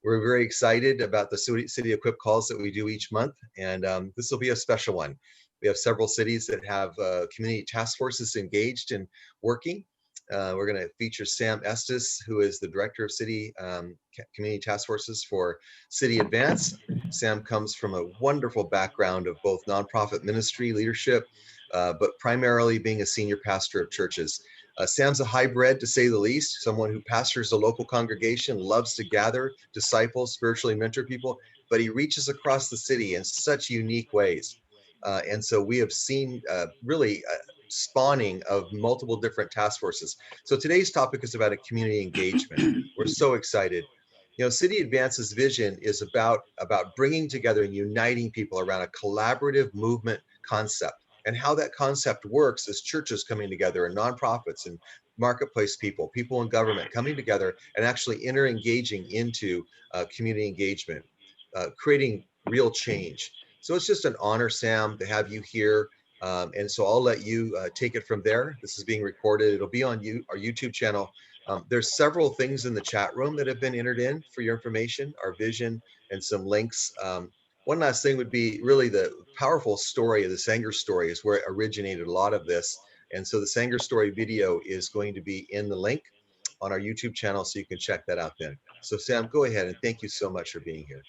We're very excited about the City Equip calls that we do each month, and this will be a special one. We have several cities that have community task forces engaged and working. We're going to feature Sam Estes, who is the Director of City Community Task Forces for City Advance. Sam comes from a wonderful background of both nonprofit ministry leadership, but primarily being a senior pastor of churches. Sam's a hybrid, to say the least, someone who pastors a local congregation, loves to gather, disciple, spiritually mentor people, but he reaches across the city in such unique ways. And so we have seen really spawning of multiple different task forces. So today's topic is about a community engagement. We're so excited. You know, City Advance's vision is about bringing together and uniting people around a collaborative movement concept. And how that concept works is churches coming together and nonprofits and marketplace people in government coming together and actually engaging into community engagement, creating real change. So it's just an honor, Sam, to have you here. And so I'll let you take it from there. This is being recorded. It'll be on our YouTube channel. There's several things in the chat room that have been entered in for your information, our vision, and some links. One last thing would be really the powerful story of the Sanger story is where it originated a lot of this. And so the Sanger story video is going to be in the link on our YouTube channel, so you can check that out then. So Sam, go ahead, and thank you so much for being here.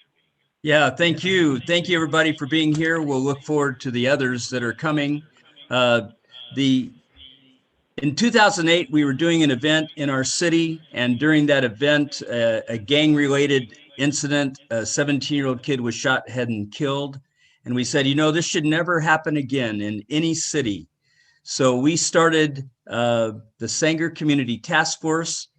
Yeah, thank you. Thank you, everybody, for being here. We'll look forward to the others that are coming. In 2008, we were doing an event in our city, and during that event, a gang-related incident, a 17-year-old kid was shot, dead, and killed. And we said, you know, this should never happen again in any city. So we started the Sanger Community Task Force.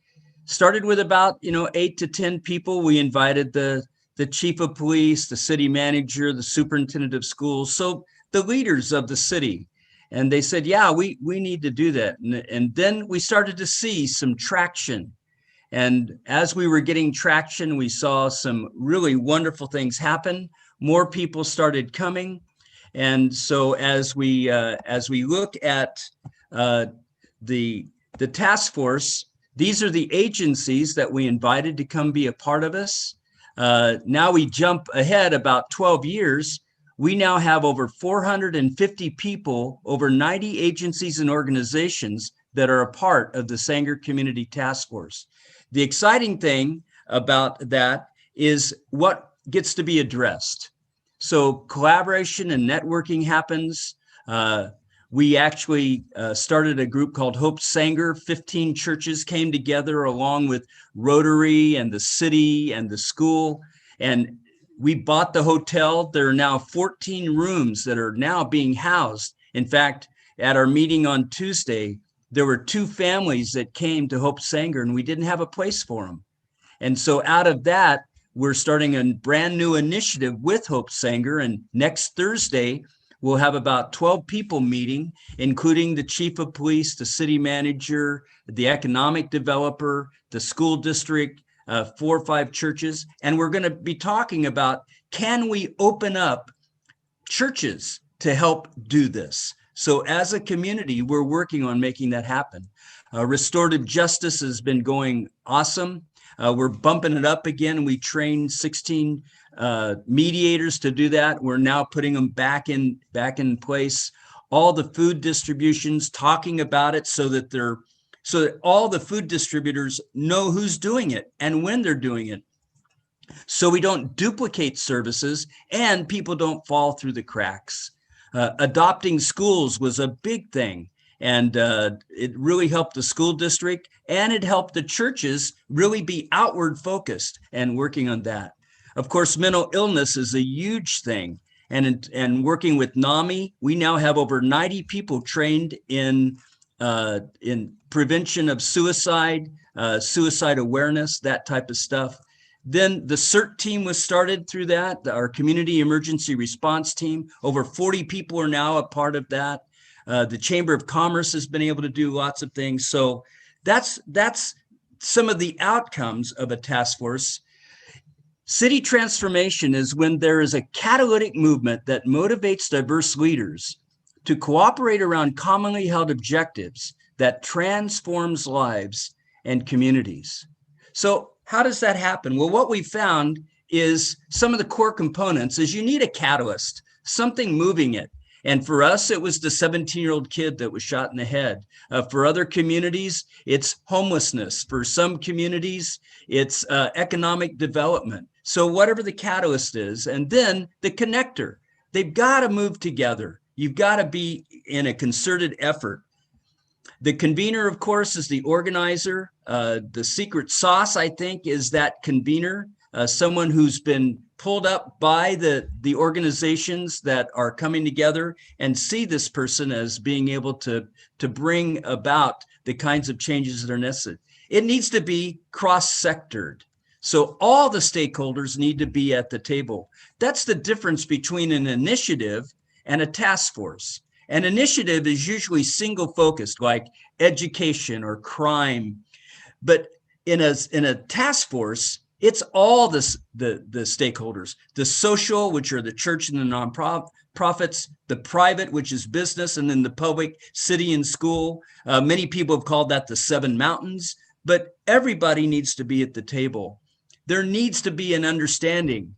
Started with about 8 to 10 people. We invited the chief of police, the city manager, the superintendent of schools, so the leaders of the city. And they said, yeah, we need to do that. And then we started to see some traction. And as we were getting traction, we saw some really wonderful things happen. More people started coming. And so as we look at the task force, these are the agencies that we invited to come be a part of us. Now we jump ahead about 12 years. We now have over 450 people, over 90 agencies and organizations that are a part of the Sanger Community Task Force. The exciting thing about that is what gets to be addressed. So collaboration and networking happens. We actually started a group called Hope Sanger. 15 churches came together along with Rotary and the city and the school. And we bought the hotel. There are now 14 rooms that are now being housed. In fact, at our meeting on Tuesday, there were 2 families that came to Hope Sanger and we didn't have a place for them. And so out of that, we're starting a brand new initiative with Hope Sanger. And next Thursday, we'll have about 12 people meeting, including the chief of police, the city manager, the economic developer, the school district, 4 or 5 churches. And we're going to be talking about, can we open up churches to help do this? So as a community, we're working on making that happen. Restorative justice has been going awesome. We're bumping it up again. We trained 16 mediators to do that. We're now putting them back in place. All the food distributions, talking about it so that all the food distributors know who's doing it and when they're doing it. So we don't duplicate services and people don't fall through the cracks. Adopting schools was a big thing. And it really helped the school district, and it helped the churches really be outward focused and working on that. Of course, mental illness is a huge thing. And working with NAMI, we now have over 90 people trained in prevention of suicide, suicide awareness, that type of stuff. Then the CERT team was started through that, our community emergency response team. Over 40 people are now a part of that. The Chamber of Commerce has been able to do lots of things. So that's some of the outcomes of a task force. City transformation is when there is a catalytic movement that motivates diverse leaders to cooperate around commonly held objectives that transforms lives and communities. So How does that happen? Well, what we found is some of the core components is you need a catalyst, something moving it. And for us, it was the 17-year-old kid that was shot in the head. For other communities, it's homelessness. For some communities, it's economic development. So whatever the catalyst is, and then the connector, they've got to move together. You've got to be in a concerted effort. The convener, of course, is the organizer. The secret sauce, I think, is that convener, someone who's been pulled up by the organizations that are coming together and see this person as being able to bring about the kinds of changes that are necessary. It needs to be cross-sectored. So all the stakeholders need to be at the table. That's the difference between an initiative and a task force. An initiative is usually single focused, like education or crime. But in a task force, it's all the stakeholders, the social, which are the church and the nonprofits, the private, which is business, and then the public, city and school. Many people have called that the 7 mountains, but everybody needs to be at the table. There needs to be an understanding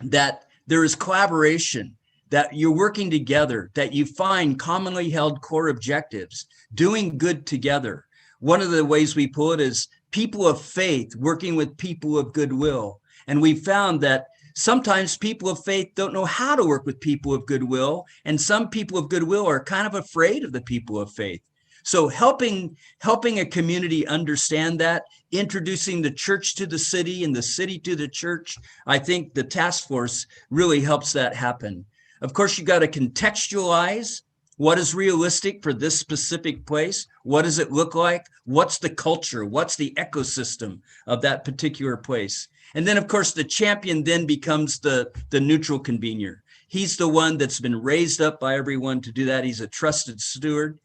that there is collaboration, that you're working together, that you find commonly held core objectives, doing good together. One of the ways we pull it is people of faith working with people of goodwill. And we found that sometimes people of faith don't know how to work with people of goodwill, and some people of goodwill are kind of afraid of the people of faith. So helping a community understand that, introducing the church to the city and the city to the church, I think the task force really helps that happen. Of course, you got to contextualize what is realistic for this specific place. What does it look like? What's the culture? What's the ecosystem of that particular place? And then, of course, the champion then becomes the neutral convener. He's the one that's been raised up by everyone to do that. He's a trusted steward.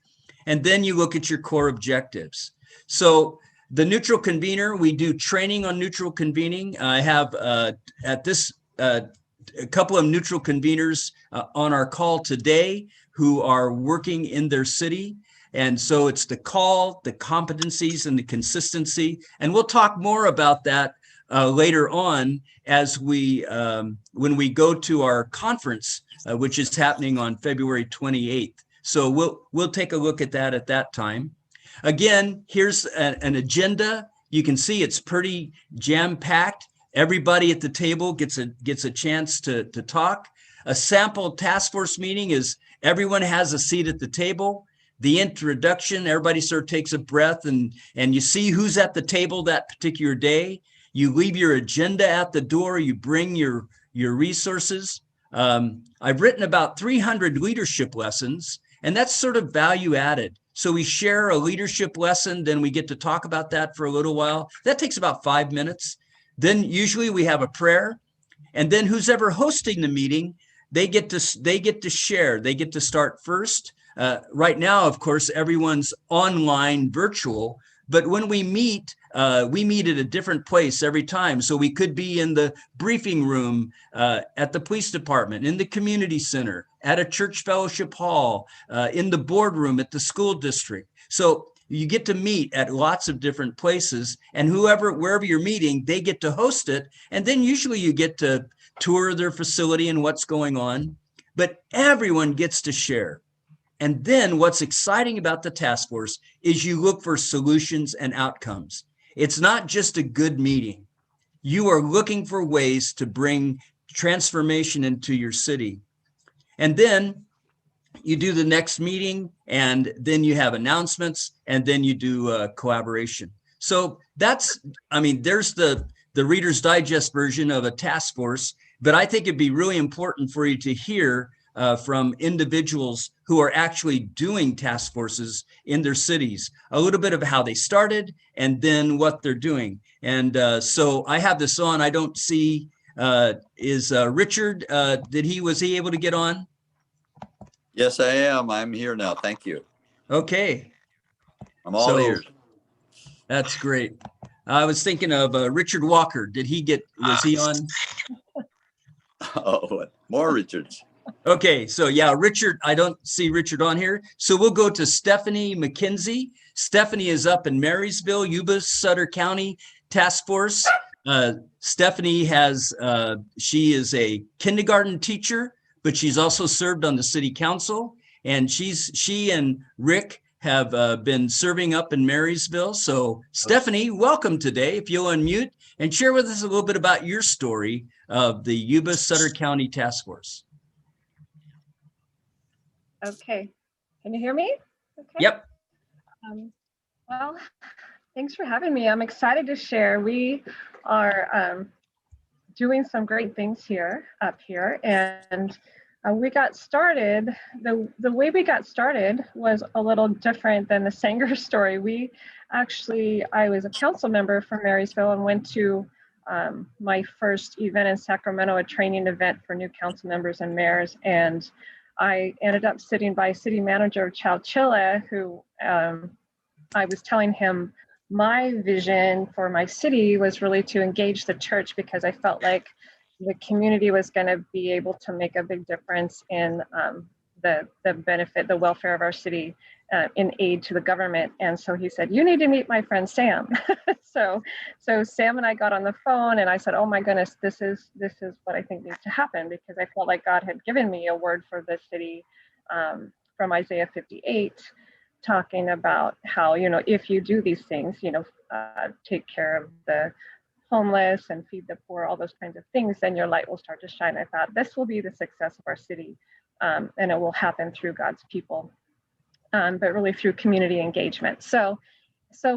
And then you look at your core objectives. So the neutral convener, we do training on neutral convening. I have at this a couple of neutral conveners on our call today who are working in their city. And so it's the call, the competencies, and the consistency. And we'll talk more about that later on as when we go to our conference, which is happening on February 28th. So we'll take a look at that time. Again, here's an agenda. You can see it's pretty jam-packed. Everybody at the table gets a chance to talk. A sample task force meeting is everyone has a seat at the table. The introduction, everybody sort of takes a breath and you see who's at the table that particular day. You leave your agenda at the door. You bring your resources. I've written about 300 leadership lessons, and that's sort of value added. So we share a leadership lesson, then we get to talk about that for a little while. That takes about 5 minutes. Then usually we have a prayer, and then who's ever hosting the meeting, they get to share. They get to start first. Right now, of course, everyone's online, virtual. But when we meet at a different place every time. So we could be in the briefing room at the police department, in the community center, at a church fellowship hall, in the boardroom at the school district. So you get to meet at lots of different places, and wherever you're meeting, they get to host it. And then usually you get to tour their facility and what's going on, but everyone gets to share. And then what's exciting about the task force is you look for solutions and outcomes. It's not just a good meeting. You are looking for ways to bring transformation into your city. And then you do the next meeting, and then you have announcements, and then you do collaboration. So there's the Reader's Digest version of a task force, but I think it'd be really important for you to hear from individuals who are actually doing task forces in their cities, a little bit of how they started and then what they're doing. And so I have this on. I don't see, is Richard, was he able to get on? Yes, I am. I'm here now. Thank you. Okay. I'm all ears. That's great. I was thinking of Richard Walker. Was he on? Oh, more Richards. Okay, so yeah, Richard, I don't see Richard on here. So we'll go to Stephanie McKenzie. Stephanie is up in Marysville, Yuba, Sutter County, task force. Stephanie she is a kindergarten teacher, but she's also served on the city council. And she and Rick have been serving up in Marysville. So Stephanie, welcome today. If you'll unmute and share with us a little bit about your story of the Yuba Sutter County Task Force. Okay, can you hear me? Okay. Yep. Well, thanks for having me. I'm excited to share. We are doing some great things up here, and we got started. The way we got started was a little different than the Sanger story. I was a council member for Marysville and went to my first event in Sacramento, a training event for new council members and mayors, and I ended up sitting by city manager Chowchilla, who I was telling him my vision for my city was really to engage the church, because I felt like the community was going to be able to make a big difference in the benefit, the welfare of our city in aid to the government. And so he said, you need to meet my friend Sam. so Sam and I got on the phone, and I said, oh my goodness, this is what I think needs to happen, because I felt like God had given me a word for the city from Isaiah 58, talking about how, if you do these things, take care of the homeless and feed the poor, all those kinds of things, then your light will start to shine. I thought this will be the success of our city, and it will happen through God's people, but really through community engagement. So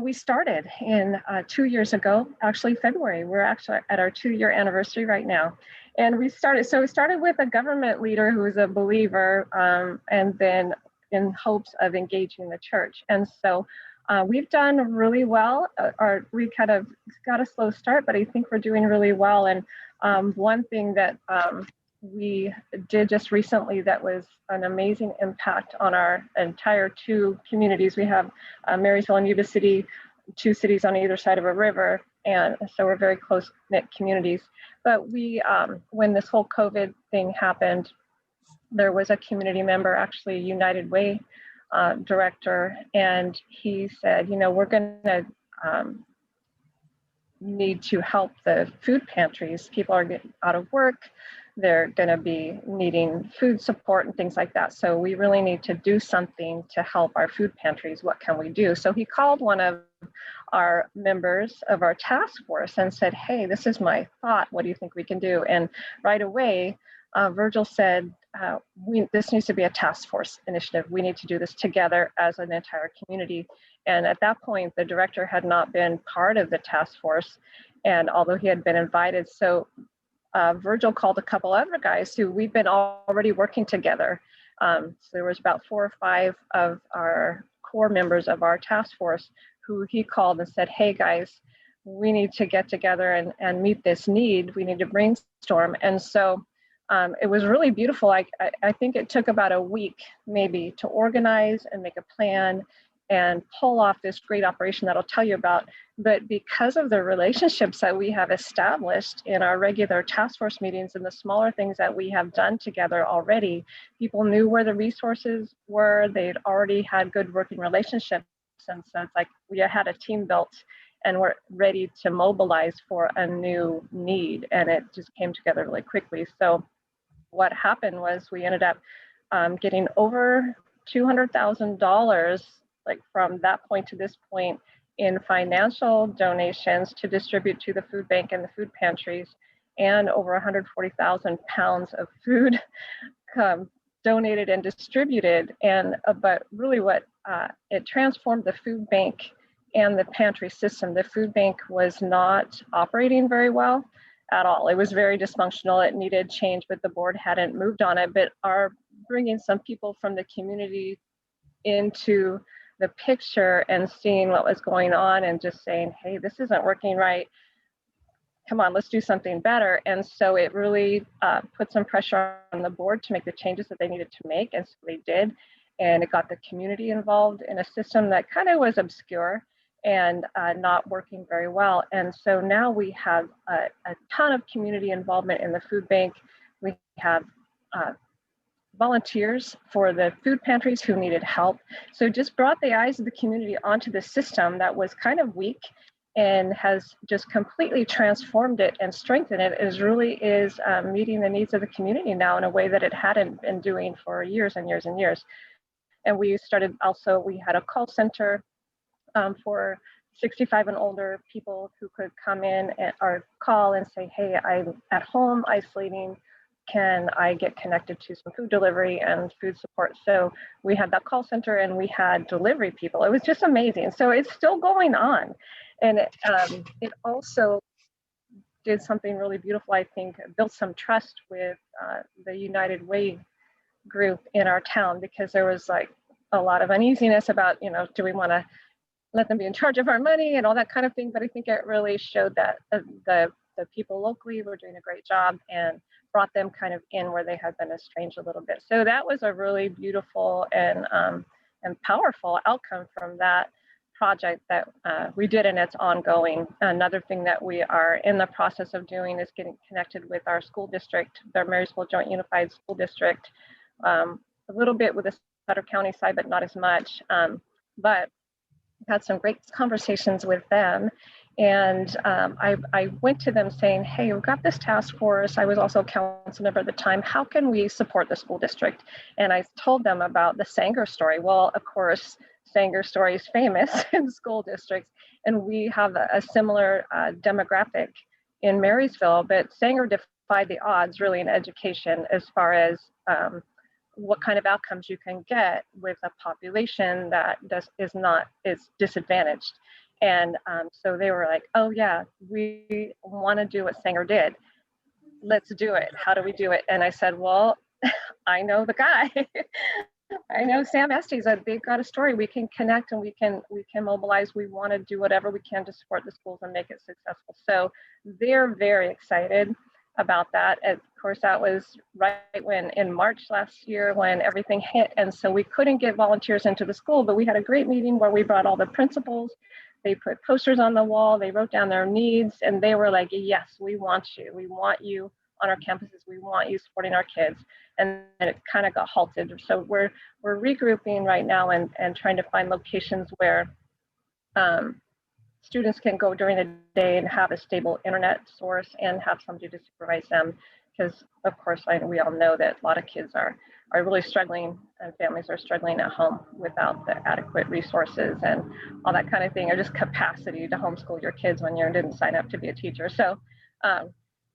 we started in 2 years ago, actually February. We're actually at our 2-year anniversary right now. And we started with a government leader who was a believer, and then in hopes of engaging the church. And so we've done really well. We kind of got a slow start, but I think we're doing really well. And one thing that we did just recently that was an amazing impact on our entire 2 communities. We have Marysville and Yuba City, 2 cities on either side of a river, and so we're very close-knit communities. But when this whole COVID thing happened, there was a community member, actually United Way director, and he said, we're going to need to help the food pantries. People are getting out of work. They're going to be needing food support and things like that. So we really need to do something to help our food pantries. What can we do? So he called one of our members of our task force and said, hey, this is my thought. What do you think we can do? And right away, Virgil said, this needs to be a task force initiative. We need to do this together as an entire community. And at that point, the director had not been part of the task force, and although he had been invited. So Virgil called a couple other guys who we've been already working together. So there was about 4 or 5 of our core members of our task force who he called and said, hey guys, we need to get together and meet this need. We need to brainstorm. And so it was really beautiful. I think it took about a week maybe to organize and make a plan and pull off this great operation that I'll tell you about. But because of the relationships that we have established in our regular task force meetings and the smaller things that we have done together already, people knew where the resources were. They'd already had good working relationships. And so it's like we had a team built and we're ready to mobilize for a new need. And it just came together really quickly. So what happened was we ended up getting over $200,000, like from that point to this point, in financial donations to distribute to the food bank and the food pantries, and over 140,000 pounds of food donated and distributed. And but really what it transformed the food bank and the pantry system. The food bank was not operating very well at all. It was very dysfunctional. It needed change, but the board hadn't moved on it. But our bringing some people from the community into the picture and seeing what was going on and just saying, hey, this isn't working right. Come on, let's do something better. And so it really put some pressure on the board to make the changes that they needed to make. And so they did. And it got the community involved in a system that kind of was obscure and not working very well. And so now we have a ton of community involvement in the food bank. We have volunteers for the food pantries who needed help. So just brought the eyes of the community onto the system that was kind of weak and has just completely transformed it and strengthened it. Is really is meeting the needs of the community now in a way that it hadn't been doing for years and years and years. And we started also, we had a call center for 65 and older people who could come in or call and say, hey, I'm at home isolating. Can I get connected to some food delivery and food support? So we had that call center and we had delivery people. It was just amazing. So it's still going on. And it also did something really beautiful, I think, built some trust with the United Way group in our town, because there was like a lot of uneasiness about, do we want to let them be in charge of our money and all that kind of thing. But I think it really showed that the people locally were doing a great job and brought them kind of in where they had been estranged a little bit. So that was a really beautiful and powerful outcome from that project that we did, and it's ongoing. Another thing that we are in the process of doing is getting connected with our school district, the Marysville Joint Unified School District, a little bit with the Sutter County side, but not as much. But had some great conversations with them. And I went to them saying, hey, we've got this task force. I was also a council member at the time. How can we support the school district? And I told them about the Sanger story. Well, of course, Sanger story is famous in school districts. And we have a similar demographic in Marysville, but Sanger defied the odds really in education as far as what kind of outcomes you can get with a population that is disadvantaged. And so they were like, oh yeah, we want to do what Sanger did. Let's do it. How do we do it? And I said, well, I know the guy. I know Sam Estes. They've got a story. We can connect and we can mobilize. We want to do whatever we can to support the schools and make it successful. So they're very excited about that. Of course, that was right when in March last year when everything hit. And so we couldn't get volunteers into the school, but we had a great meeting where we brought all the principals. They put posters on the wall. They wrote down their needs and they were like, yes, we want you. We want you on our campuses. We want you supporting our kids. And it kind of got halted. So we're regrouping right now and trying to find locations where students can go during the day and have a stable internet source and have somebody to supervise them. Because of course, we all know that a lot of kids are really struggling and families are struggling at home without the adequate resources and all that kind of thing, or just capacity to homeschool your kids when you didn't sign up to be a teacher. So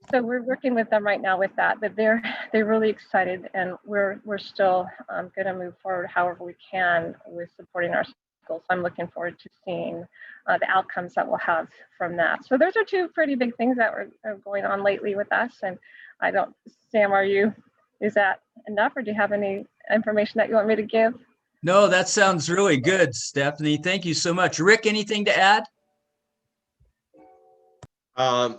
so we're working with them right now with that, but they're really excited, and we're still going to move forward however we can with supporting our schools. So I'm looking forward to seeing the outcomes that we'll have from that. So those are two pretty big things that are going on lately with us. And Sam, is that enough, or do you have any information that you want me to give? No, that sounds really good, Stephanie. Thank you so much. Rick, anything to add?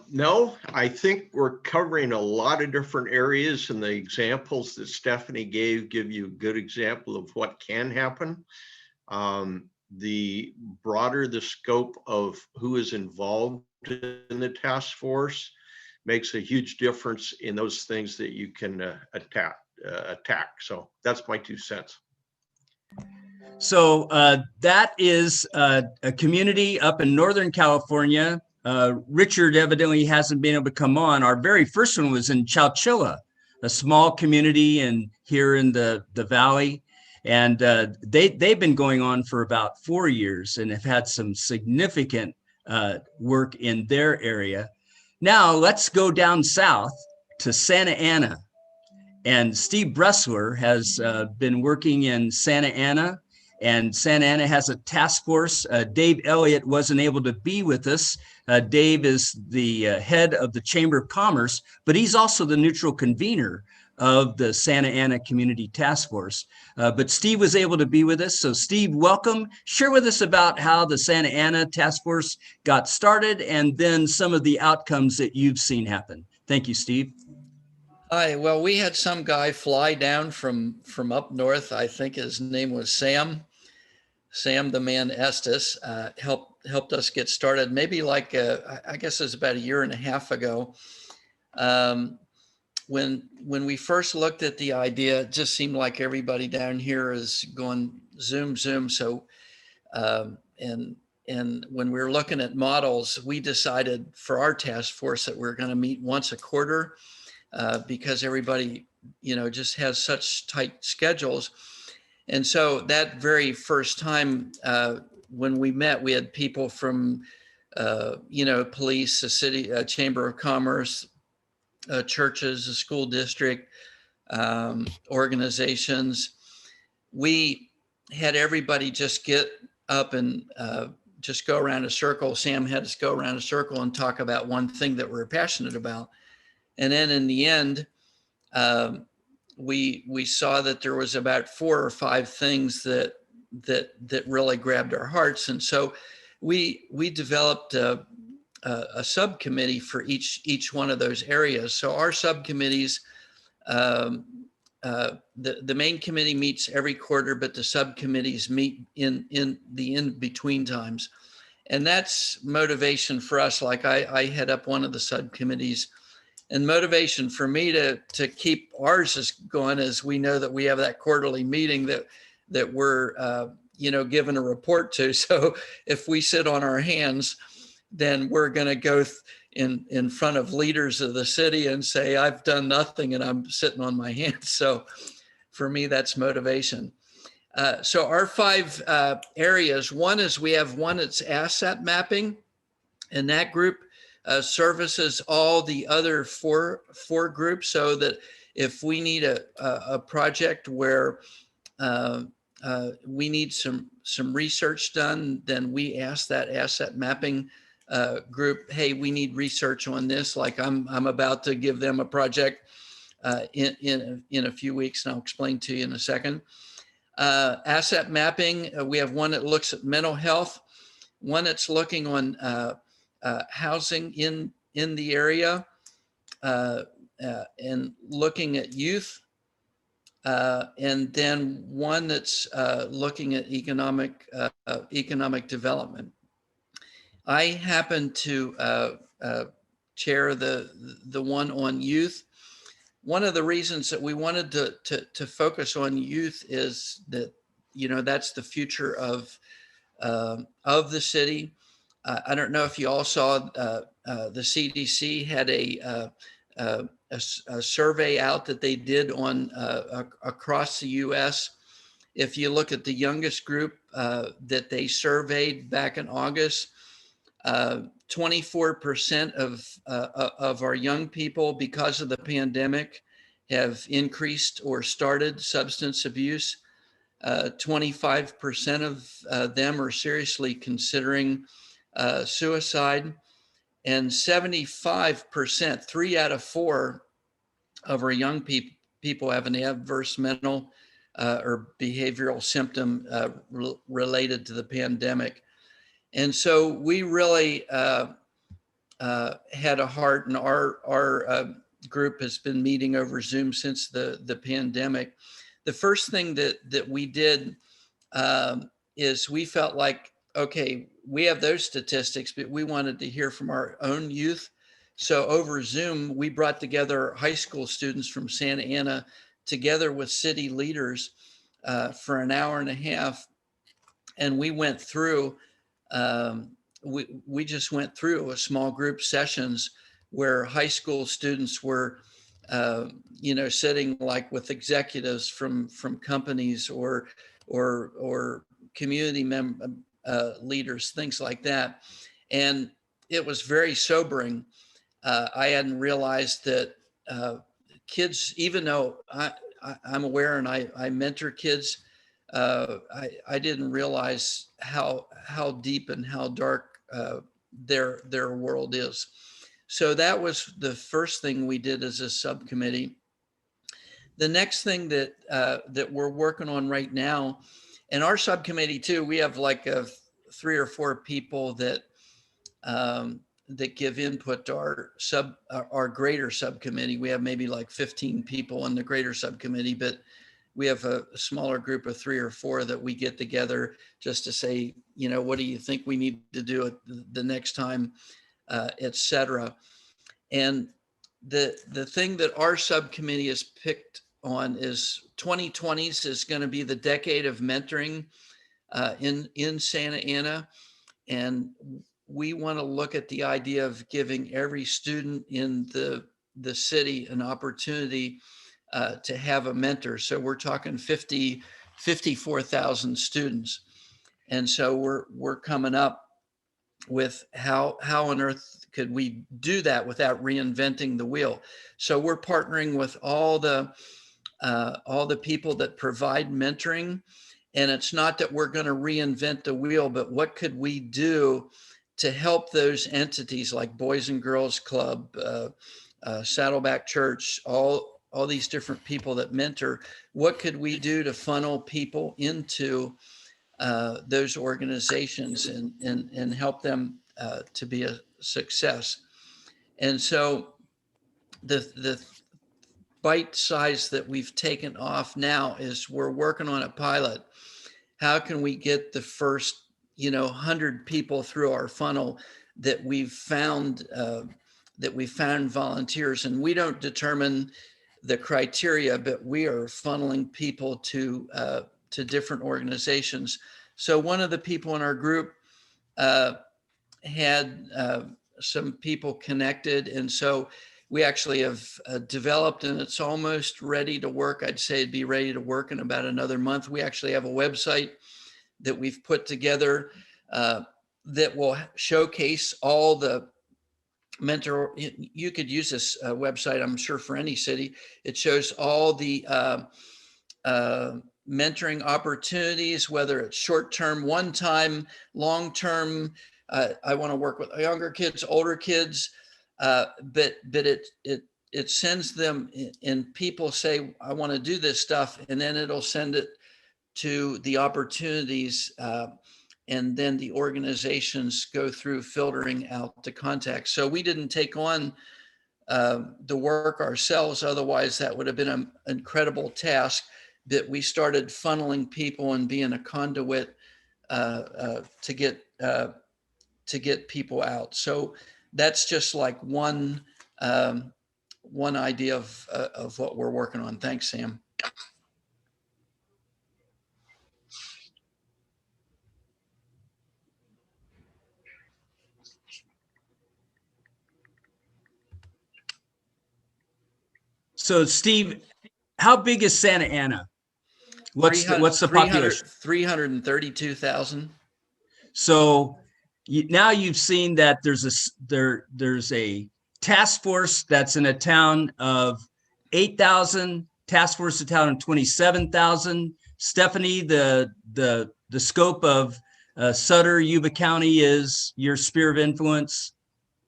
No, I think we're covering a lot of different areas, and the examples that Stephanie give you a good example of what can happen. The broader the scope of who is involved in the task force makes a huge difference in those things that you can attack. So that's my 2 cents. So that is a community up in Northern California. Richard evidently hasn't been able to come on. Our very first one was in Chowchilla, a small community here in the valley. And they've been going on for about 4 years and have had some significant work in their area. Now let's go down south to Santa Ana. And Steve Bressler has been working in Santa Ana, and Santa Ana has a task force. Dave Elliott wasn't able to be with us. Dave is the head of the Chamber of Commerce, but he's also the neutral convener of the Santa Ana Community Task Force. But Steve was able to be with us. So Steve, welcome. Share with us about how the Santa Ana Task Force got started and then some of the outcomes that you've seen happen. Thank you, Steve. Hi. Well, we had some guy fly down from up north. I think his name was Sam. Sam, the man Estes, helped us get started. Maybe like I guess it was about 1.5 years ago. When we first looked at the idea, it just seemed like everybody down here is going Zoom. So and and when we were looking at models, we decided for our task force that we're going to meet once a quarter because everybody, just has such tight schedules. And so that very first time when we met, we had people from, police, the city, chamber of commerce, churches, the school district, organizations. We had everybody just get up and just go around a circle. Sam had us go around a circle and talk about one thing that we're passionate about. And then in the end, we saw that there was about 4 or 5 things that really grabbed our hearts. And so we developed a subcommittee for each one of those areas. So our subcommittees, the main committee meets every quarter, but the subcommittees meet in the in-between times. And that's motivation for us. Like I head up one of the subcommittees, and motivation for me to keep ours is going as we know that we have that quarterly meeting that we're given a report to. So if we sit on our hands, then we're going to go in front of leaders of the city and say, I've done nothing and I'm sitting on my hands. So for me, that's motivation. So our 5 areas, one is we have one that's asset mapping, and that group services all the other four groups, so that if we need a project where we need some research done, then we ask that asset mapping group, hey, we need research on this. Like I'm about to give them a project in a few weeks, and I'll explain to you in a second. Asset mapping, we have one that looks at mental health, one that's looking on housing in the area, and looking at youth, and then one that's looking at economic development. I happen to chair the one on youth. One of the reasons that we wanted to focus on youth is that that's the future of the city. I don't know if you all saw the CDC had a survey out that they did on across the U.S. If you look at the youngest group that they surveyed back in August, 24% of our young people, because of the pandemic, have increased or started substance abuse. 25% of them are seriously considering suicide, and 75%, 3 out of 4 of our young people have an adverse mental or behavioral symptom related to the pandemic. And so we really had a heart, and our group has been meeting over Zoom since the pandemic. The first thing that we did is we felt like, okay, we have those statistics, but we wanted to hear from our own youth. So over Zoom, we brought together high school students from Santa Ana together with city leaders for an hour and a half. And we went through, we just went through a small group sessions where high school students were, sitting like with executives from companies or community leaders, things like that. And it was very sobering. I hadn't realized that kids, even though I'm aware and I mentor kids, I didn't realize how deep and how dark their world is. So that was the first thing we did as a subcommittee. The next thing that we're working on right now, and our subcommittee too, we have like 3 or 4 people that give input to our greater subcommittee. We have maybe like 15 people in the greater subcommittee, but we have a smaller group of 3 or 4 that we get together just to say, what do you think we need to do the next time, et cetera. And the thing that our subcommittee has picked on is 2020s is going to be the decade of mentoring in Santa Ana. and we want to look at the idea of giving every student in the city an opportunity to have a mentor. So we're talking 54,000 students. And so we're coming up with how on earth could we do that without reinventing the wheel. So we're partnering with all the people that provide mentoring. And it's not that we're going to reinvent the wheel, but what could we do to help those entities like Boys and Girls Club, Saddleback Church, all these different people that mentor, what could we do to funnel people into those organizations and help them to be a success? And so the bite size that we've taken off now is we're working on a pilot. How can we get the first 100 people through our funnel that we've found volunteers? And we don't determine the criteria, but we are funneling people to different organizations. So one of the people in our group had some people connected, and so we actually have developed, and it's almost ready to work. I'd say it'd be ready to work in about another month. We actually have a website that we've put together that will showcase all the mentor. You could use this website, I'm sure, for any city. It shows all the mentoring opportunities, whether it's short-term, one-time, long-term. I want to work with younger kids, older kids, but it sends them, and people say, I want to do this stuff, and then it'll send it to the opportunities, and then the organizations go through filtering out the contacts. So we didn't take on the work ourselves, otherwise that would have been an incredible task. That we started funneling people and being a conduit to get people out. So that's just like one idea of what we're working on. Thanks, Sam. So Steve, how big is Santa Ana? What's the population? 332,000. So now you've seen that there's a task force that's in a town of 8,000, task force a town of 27,000. Stephanie, the scope of Sutter, Yuba County is your sphere of influence?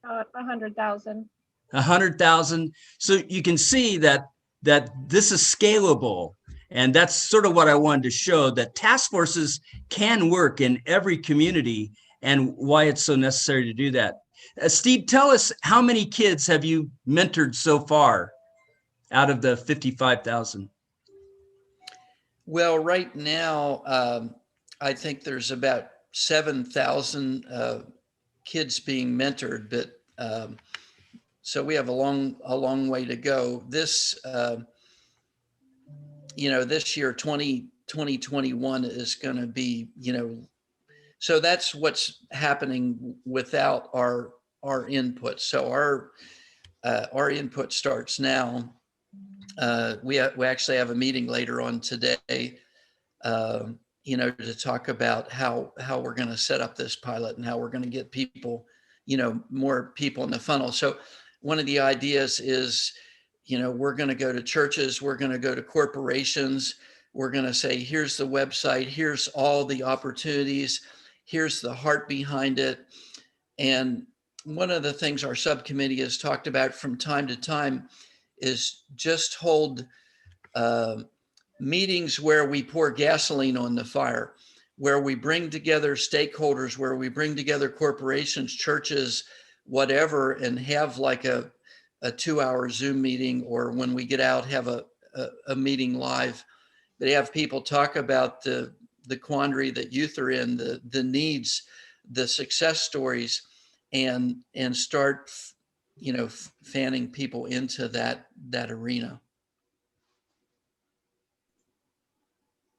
100,000. 100,000. So you can see that this is scalable. And that's sort of what I wanted to show, that task forces can work in every community and why it's so necessary to do that. Steve, tell us, how many kids have you mentored so far out of the 55,000? Well, right now, I think there's about 7,000 kids being mentored, but so we have a long way to go. This this year, 2021 is going to be, so that's what's happening without our input. So our input starts now. We actually have a meeting later on today, to talk about how we're going to set up this pilot and how we're going to get people, more people in the funnel. So one of the ideas is, we're going to go to churches, we're going to go to corporations, we're going to say, here's the website, here's all the opportunities, here's the heart behind it. And one of the things our subcommittee has talked about from time to time is just hold meetings where we pour gasoline on the fire, where we bring together stakeholders, where we bring together corporations, churches, whatever, and have like a 2-hour Zoom meeting, or when we get out, have a meeting live. They have people talk about the quandary that youth are in, the needs, the success stories, and start, fanning people into that arena.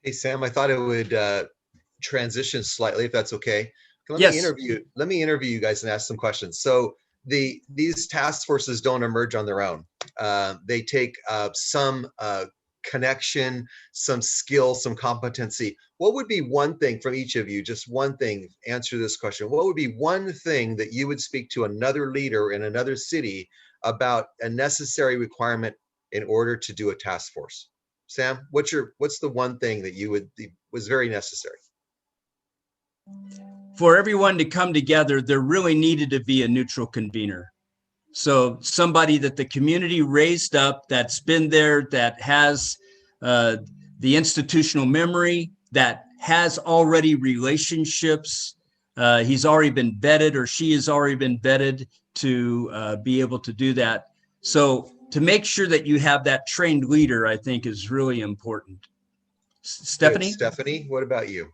Hey, Sam, I thought it would transition slightly, if that's okay. Yes. Let me interview you guys and ask some questions. So these task forces don't emerge on their own. They take some connection, some skill, some competency. What would be one thing from each of you, just one thing, answer this question. What would be one thing that you would speak to another leader in another city about a necessary requirement in order to do a task force? Sam, what's the one thing that was very necessary? For everyone to come together, there really needed to be a neutral convener. So somebody that the community raised up, that's been there, that has the institutional memory, that has already relationships. He's already been vetted, or she has already been vetted to be able to do that. So to make sure that you have that trained leader, I think is really important. Stephanie? Good. Stephanie, what about you?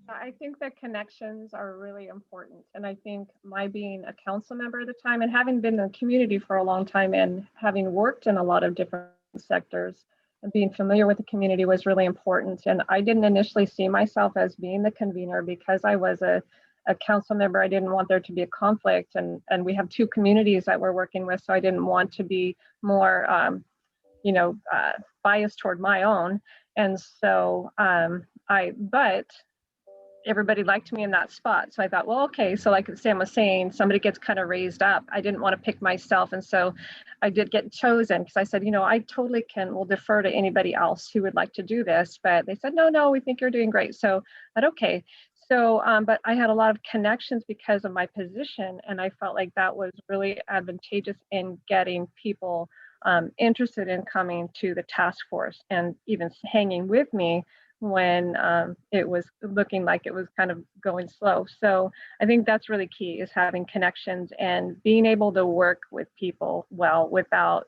I think the connections are really important. And I think my being a council member at the time and having been in the community for a long time and having worked in a lot of different sectors and being familiar with the community was really important. And I didn't initially see myself as being the convener because I was a council member. I didn't want there to be a conflict. And we have two communities that we're working with. So I didn't want to be more, biased toward my own. And so but everybody liked me in that spot. So I thought, well, okay. So like Sam was saying, somebody gets kind of raised up. I didn't want to pick myself. And so I did get chosen because I said, I totally will defer to anybody else who would like to do this. But they said, no, we think you're doing great. So I said, okay. So, but I had a lot of connections because of my position. And I felt like that was really advantageous in getting people interested in coming to the task force and even hanging with me when it was looking like it was kind of going slow. So I think that's really key, is having connections and being able to work with people well without,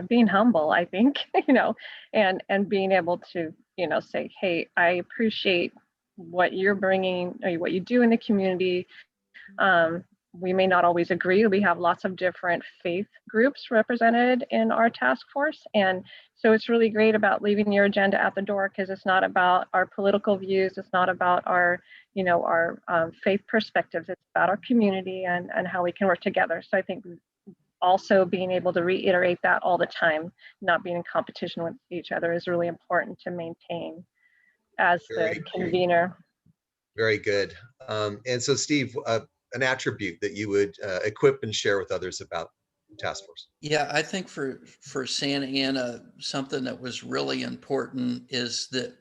being humble, I think, and being able to, say, hey, I appreciate what you're bringing, or what you do in the community. We may not always agree. We have lots of different faith groups represented in our task force. And so it's really great about leaving your agenda at the door, because it's not about our political views. It's not about our faith perspectives. It's about our community and how we can work together. So I think also being able to reiterate that all the time, not being in competition with each other, is really important to maintain as the convener. Very good. And so Steve, an attribute that you would equip and share with others about task force? Yeah, I think for Santa Ana, something that was really important is that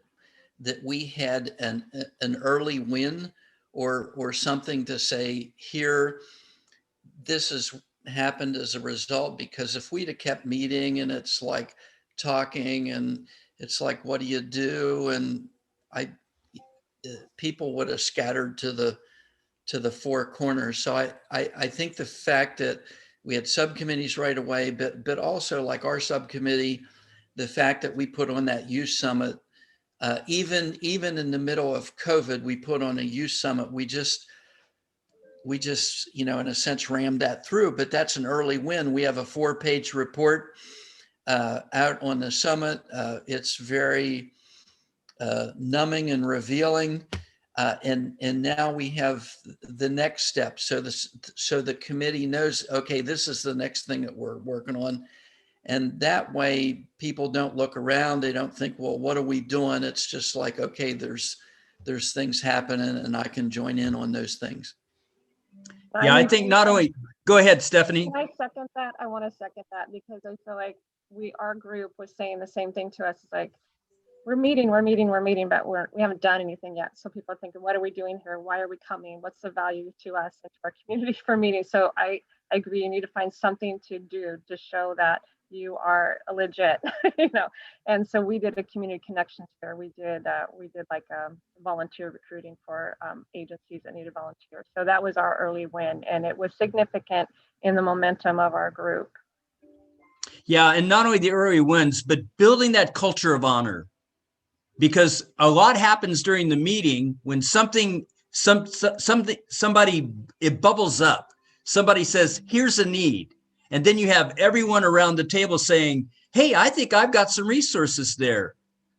we had an early win, or something to say, here, this has happened as a result. Because if we'd have kept meeting and it's like talking and it's like, what do you do? And people would have scattered to the four corners. So I think the fact that we had subcommittees right away, but also like our subcommittee, the fact that we put on that youth summit, even in the middle of COVID, we put on a youth summit. We just, in a sense, rammed that through, but that's an early win. We have a 4-page report out on the summit. It's very numbing and revealing. And now we have the next step. So the committee knows, okay, this is the next thing that we're working on. And that way people don't look around. They don't think, well, what are we doing? It's just like, okay, there's things happening and I can join in on those things. Yeah, I think not only, go ahead, Stephanie. Can I second that? I want to second that, because I feel like our group was saying the same thing to us. It's like, we're meeting, but we haven't done anything yet. So people are thinking, what are we doing here? Why are we coming? What's the value to us and to our community for meeting? So I agree, you need to find something to do to show that you are legit, And so we did a community connections fair. We did like volunteer recruiting for agencies that needed volunteers. So that was our early win, and it was significant in the momentum of our group. Yeah, and not only the early wins, but building that culture of honor. Because a lot happens during the meeting when somebody, it bubbles up. Somebody says, here's a need. And then you have everyone around the table saying, hey, I think I've got some resources there.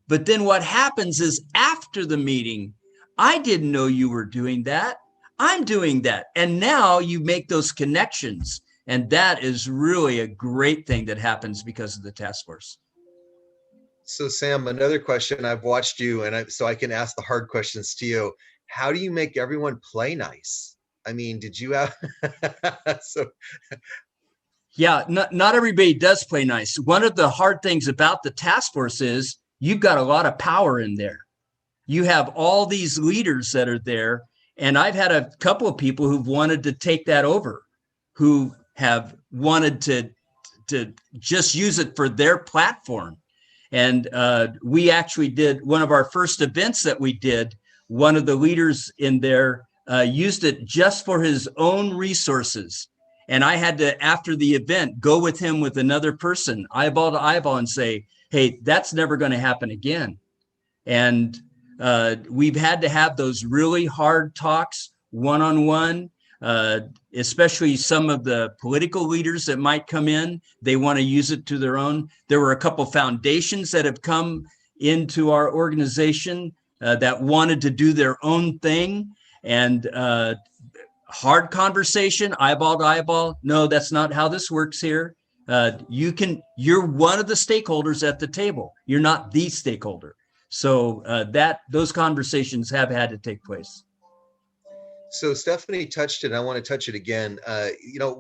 But then what happens is, after the meeting, I didn't know you were doing that. I'm doing that. And now you make those connections. And that is really a great thing that happens because of the task force. So Sam, another question. I've watched you, and so I can ask the hard questions to you. How do you make everyone play nice? I mean, did you have so Yeah, not everybody does play nice. One of the hard things about the task force is you've got a lot of power in there. You have all these leaders that are there. And I've had a couple of people who've wanted to take that over, who have wanted to just use it for their platform. And we actually did one of our first events that we did. One of the leaders in there used it just for his own resources. And I had to, after the event, go with him with another person, eyeball to eyeball, and say, hey, that's never going to happen again. And we've had to have those really hard talks one-on-one, especially some of the political leaders that might come in. They want to use it to their own. There were a couple foundations that have come into our organization that wanted to do their own thing. And hard conversation, eyeball to eyeball. No, that's not how this works here. You're one of the stakeholders at the table. You're not the stakeholder. So those conversations have had to take place. So Stephanie touched it. I want to touch it again.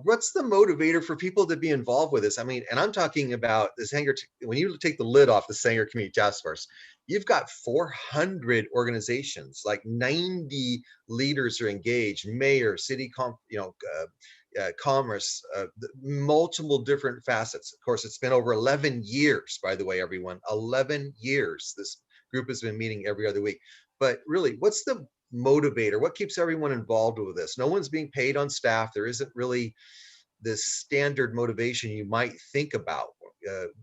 What's the motivator for people to be involved with this? I mean, and I'm talking about the Sanger. When you take the lid off the Sanger Community Task Force, you've got 400 organizations, like 90 leaders are engaged, mayor, city, commerce, multiple different facets. Of course, it's been over 11 years, by the way, everyone, 11 years. This group has been meeting every other week. But really, what's the motivator? What keeps everyone involved with this? No one's being paid on staff. There isn't really this standard motivation you might think about.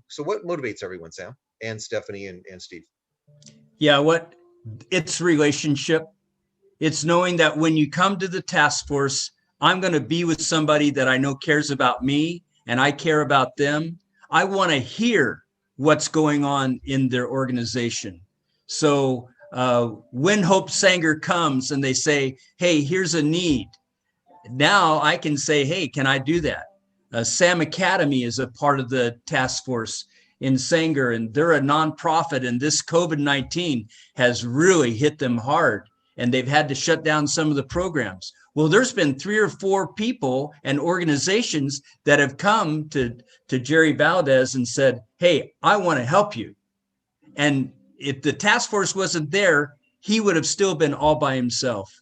So what motivates everyone, Sam and Stephanie and Steve? Yeah, it's relationship. It's knowing that when you come to the task force, I'm going to be with somebody that I know cares about me and I care about them. I want to hear what's going on in their organization. So when Hope Sanger comes and they say, hey, here's a need, now I can say, hey, can I do that? Sam Academy is a part of the task force in Sanger, and they're a nonprofit, and this COVID-19 has really hit them hard, and they've had to shut down some of the programs. Well, there's been 3 or 4 people and organizations that have come to Jerry Valdez and said, hey, I want to help you. And if the task force wasn't there, he would have still been all by himself.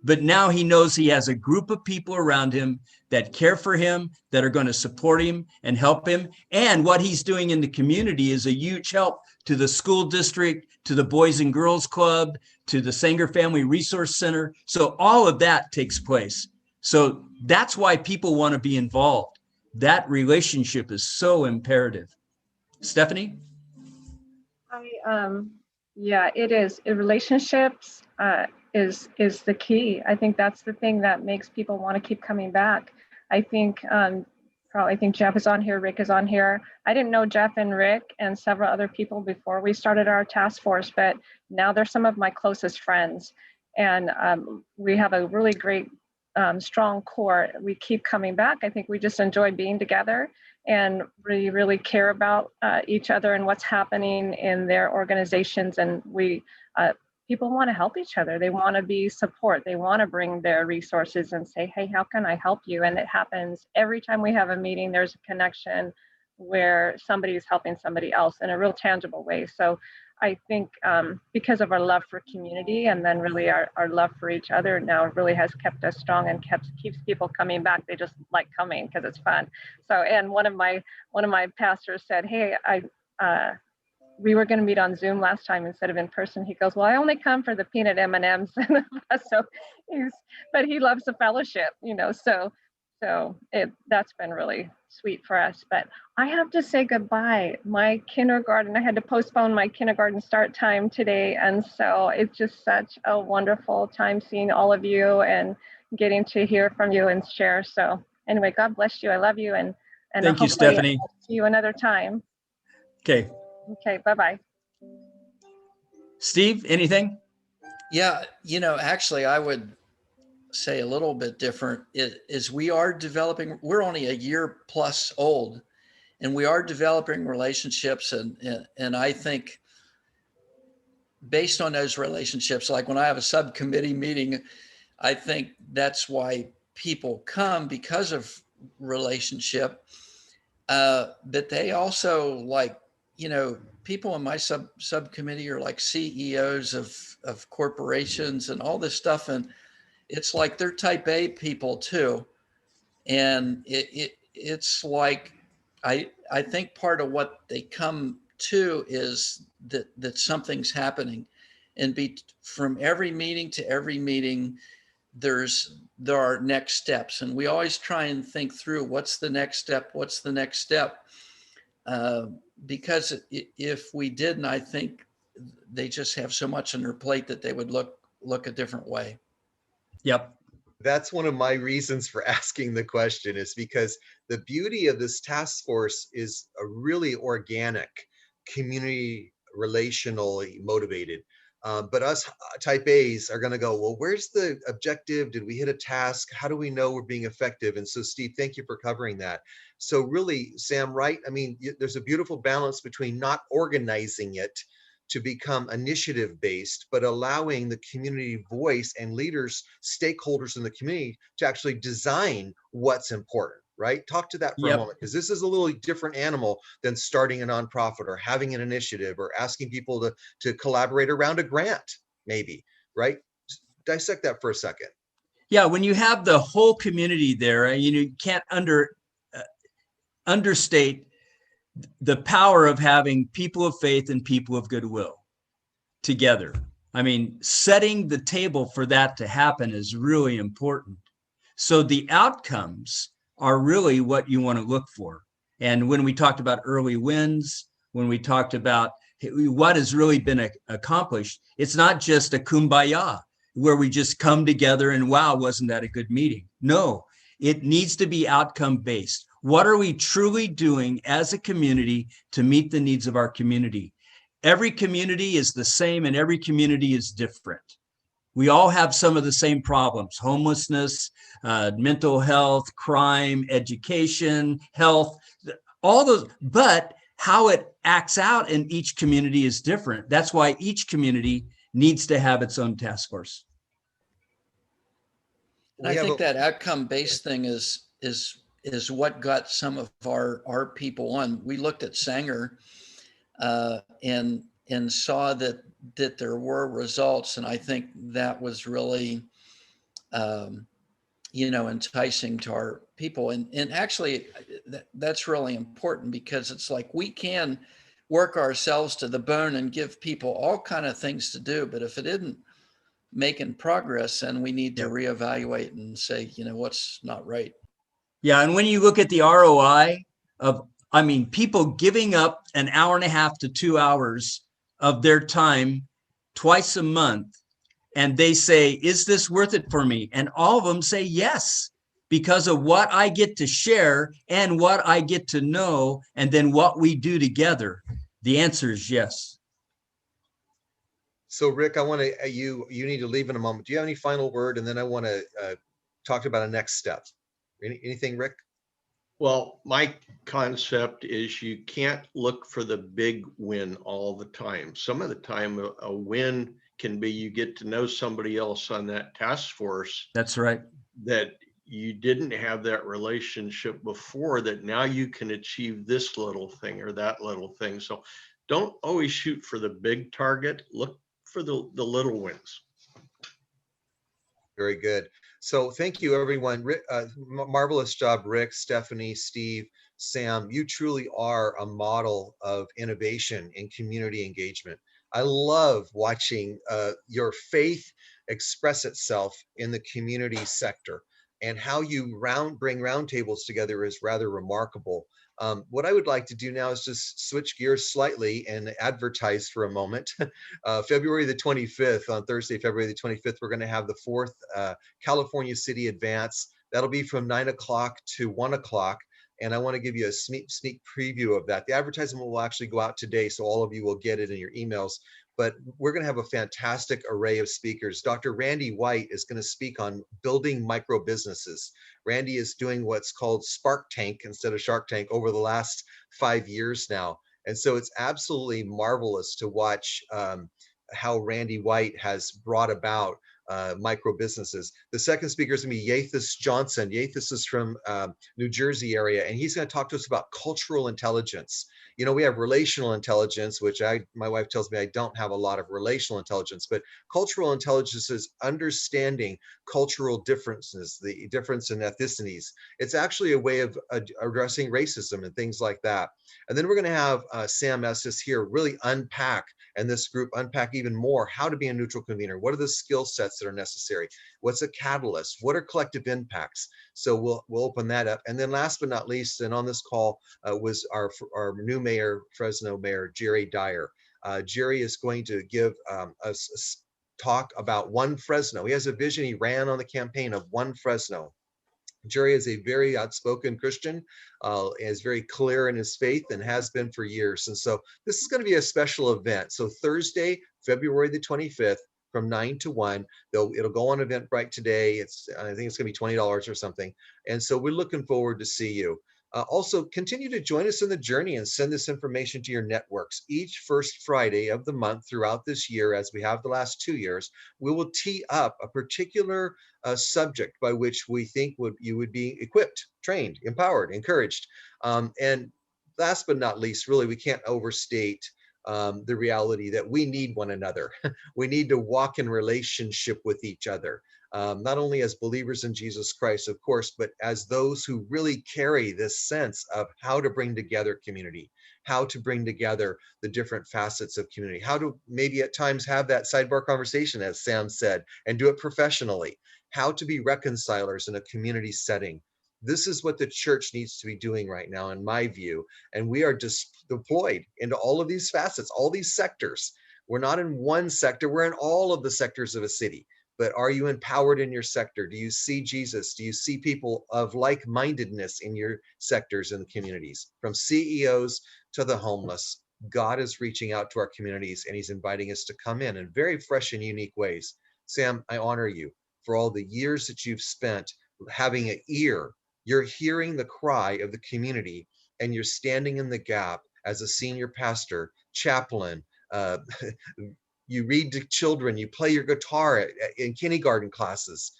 But now he knows he has a group of people around him that care for him, that are going to support him and help him. And what he's doing in the community is a huge help to the school district, to the Boys and Girls Club, to the Sanger Family Resource Center. So all of that takes place. So that's why people want to be involved. That relationship is so imperative. Stephanie? Yeah, it is. Relationships is the key. I think that's the thing that makes people want to keep coming back. I think Jeff is on here, Rick is on here. I didn't know Jeff and Rick and several other people before we started our task force, but now they're some of my closest friends. And we have a really great, strong core. We keep coming back. I think we just enjoy being together, and we really care about each other and what's happening in their organizations. And people want to help each other. They want to be support. They want to bring their resources and say, hey, how can I help you? And it happens every time we have a meeting. There's a connection where somebody is helping somebody else in a real tangible way. So I think because of our love for community, and then really our love for each other now really has kept us strong and keeps people coming back. They just like coming because it's fun. So, and one of my pastors said, hey, we were going to meet on Zoom last time instead of in person. He goes, well, I only come for the peanut M&Ms. So but he loves the fellowship, so that's been really sweet for us. But I have to say goodbye. My kindergarten, I had to postpone my kindergarten start time today. And so it's just such a wonderful time seeing all of you and getting to hear from you and share. So anyway, God bless you. I love you. And thank you, Stephanie. I'll see you another time. Okay. Okay, bye-bye. Steve, anything? Yeah, actually, I would say a little bit different is we are developing, we're only a year plus old, and we are developing relationships. And I think based on those relationships, like when I have a subcommittee meeting, I think that's why people come, because of relationship. But they also, like, people in my subcommittee are like CEOs of corporations and all this stuff. And it's like they're type A people too. And it's like, I think part of what they come to is that something's happening, and from every meeting to every meeting, there are next steps, and we always try and think through what's the next step, uh, because if we didn't, I think they just have so much on their plate that they would look a different way. Yep. That's one of my reasons for asking the question, is because the beauty of this task force is a really organic, community relationally motivated. But us type A's are going to go, well, where's the objective? Did we hit a task? How do we know we're being effective? And so, Steve, thank you for covering that. So really, Sam, right? I mean, there's a beautiful balance between not organizing it to become initiative based, but allowing the community voice and leaders, stakeholders in the community to actually design what's important, right? Talk to that for a Yep. moment, because this is a little different animal than starting a nonprofit or having an initiative or asking people to collaborate around a grant, maybe, right? Dissect that for a second. Yeah, when you have the whole community there, you can't understate the power of having people of faith and people of goodwill together. I mean, setting the table for that to happen is really important. So the outcomes are really what you want to look for. And when we talked about early wins, when we talked about what has really been accomplished, it's not just a kumbaya where we just come together and, wow, wasn't that a good meeting? No, it needs to be outcome based. What are we truly doing as a community to meet the needs of our community? Every community is the same and every community is different. We all have some of the same problems: homelessness, mental health, crime, education, health, all those. But how it acts out in each community is different. That's why each community needs to have its own task force. I think that outcome-based thing is what got some of our people on. We looked at Sanger and saw that there were results, and I think that was really enticing to our people. And actually, that's really important, because it's like we can work ourselves to the bone and give people all kind of things to do, but if it isn't making progress, then we need to reevaluate and say, what's not right. Yeah, and when you look at the ROI of, people giving up an hour and a half to 2 hours of their time twice a month, and they say, is this worth it for me? And all of them say yes, because of what I get to share and what I get to know, and then what we do together. The answer is yes. So Rick, I want to, you need to leave in a moment. Do you have any final word? And then I want to talk about a next step. Anything, Rick? Well, my concept is you can't look for the big win all the time. Some of the time a win can be you get to know somebody else on that task force. That's right. That you didn't have that relationship before, that now you can achieve this little thing or that little thing. So don't always shoot for the big target. Look for the little wins. Very good. So thank you, everyone. Rick, marvelous job, Rick, Stephanie, Steve, Sam. You truly are a model of innovation and community engagement. I love watching your faith express itself in the community sector, and how you bring roundtables together is rather remarkable. What I would like to do now is just switch gears slightly and advertise for a moment. February the 25th, on Thursday, February the 25th, we're going to have the 4th California City Advance. That'll be from 9 o'clock to 1 o'clock. And I want to give you a sneak preview of that. The advertisement will actually go out today, so all of you will get it in your emails. but we're going to have a fantastic array of speakers. Dr. Randy White is going to speak on building micro businesses. Randy is doing what's called Spark Tank instead of Shark Tank over the last 5 years now. And so it's absolutely marvelous to watch how Randy White has brought about micro businesses. The second speaker is going to be Yathis Johnson. Yathis is from New Jersey area, and he's going to talk to us about cultural intelligence. You know, we have relational intelligence, which my wife tells me I don't have a lot of relational intelligence, but cultural intelligence is understanding cultural differences, the difference in ethnicities. It's actually a way of addressing racism and things like that. And then we're going to have Sam Estes here really unpack, and this group unpack even more how to be a neutral convener. What are the skill sets that are necessary? What's a catalyst? What are collective impacts? So we'll open that up. And then last but not least, and on this call was our new mayor, Fresno Mayor, Jerry Dyer. Jerry is going to give us a talk about One Fresno. He has a vision. He ran on the campaign of One Fresno. Jerry is a very outspoken Christian, is very clear in his faith and has been for years. And so this is going to be a special event. So Thursday, February the 25th, from 9 to 1, it'll go on Eventbrite today. I think it's going to be $20 or something. And so we're looking forward to see you. Also, continue to join us in the journey and send this information to your networks. Each first Friday of the month throughout this year, as we have the last 2 years, we will tee up a particular subject by which we think you would be equipped, trained, empowered, encouraged. And last but not least, really, we can't overstate the reality that we need one another. We need to walk in relationship with each other. Not only as believers in Jesus Christ, of course, but as those who really carry this sense of how to bring together community, how to bring together the different facets of community, how to maybe at times have that sidebar conversation, as Sam said, and do it professionally, how to be reconcilers in a community setting. This is what the church needs to be doing right now, in my view. And we are just deployed into all of these facets, all these sectors. We're not in one sector, we're in all of the sectors of a city. But are you empowered in your sector? Do you see Jesus? Do you see people of like-mindedness in your sectors and communities? From CEOs to the homeless, God is reaching out to our communities, and he's inviting us to come in very fresh and unique ways. Sam, I honor you for all the years that you've spent having an ear. You're hearing the cry of the community, and you're standing in the gap as a senior pastor, chaplain, you read to children, you play your guitar in kindergarten classes.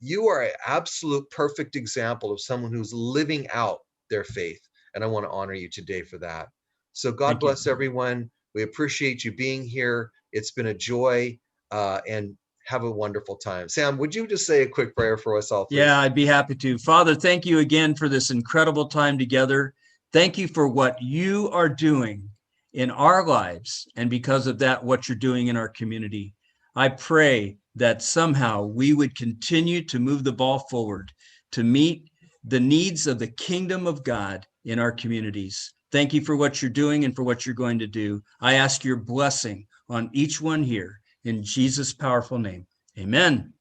You are an absolute perfect example of someone who's living out their faith. And I want to honor you today for that. So God bless everyone. We appreciate you being here. It's been a joy, and have a wonderful time. Sam, would you just say a quick prayer for us all, please? Yeah, I'd be happy to. Father, thank you again for this incredible time together. Thank you for what you are doing in our lives, and because of that, what you're doing in our community. I pray that somehow we would continue to move the ball forward to meet the needs of the kingdom of God in our communities. Thank you for what you're doing and for what you're going to do. I ask your blessing on each one here in Jesus' powerful name. Amen.